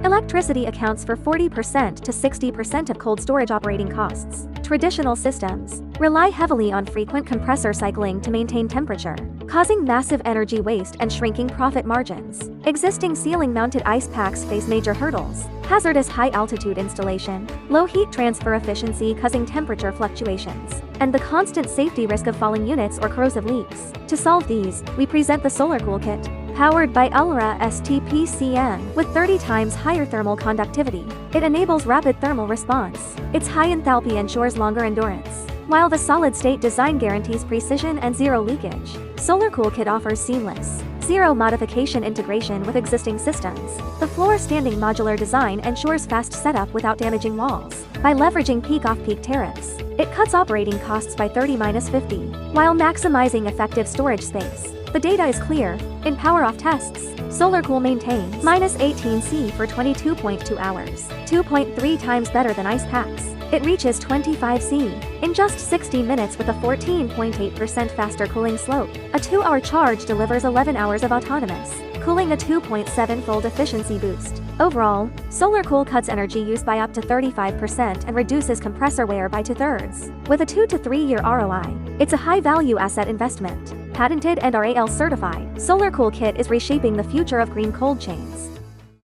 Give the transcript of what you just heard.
Electricity accounts for 40% to 60% of cold storage operating costs. Traditional systems rely heavily on frequent compressor cycling to maintain temperature, causing massive energy waste and shrinking profit margins. Existing ceiling-mounted ice packs face major hurdles: hazardous high-altitude installation, low heat transfer efficiency causing temperature fluctuations, and the constant safety risk of falling units or corrosive leaks. To solve these, we present the SolarCool Kit, powered by UltraST PCM with 30 times higher thermal conductivity. It enables rapid thermal response. Its high enthalpy ensures longer endurance, while the solid-state design guarantees precision and zero leakage. SolarCool Kit offers seamless, zero modification integration with existing systems. The floor-standing modular design ensures fast setup without damaging walls. By leveraging peak-off-peak tariffs, it cuts operating costs by 30–50, while maximizing effective storage space. The data is clear. In power-off tests, SolarCool maintains -18°C for 22.2 hours, 2.3 times better than ice packs. It reaches 25°C in just 60 minutes with a 14.8% faster cooling slope. A 2-hour charge delivers 11 hours of autonomous cooling, a 2.7-fold efficiency boost. Overall, SolarCool cuts energy use by up to 35% and reduces compressor wear by 2/3. With a 2 to 3 year ROI, it's a high-value asset investment. Patented and RAL certified, SolarCool Kit is reshaping the future of green cold chains.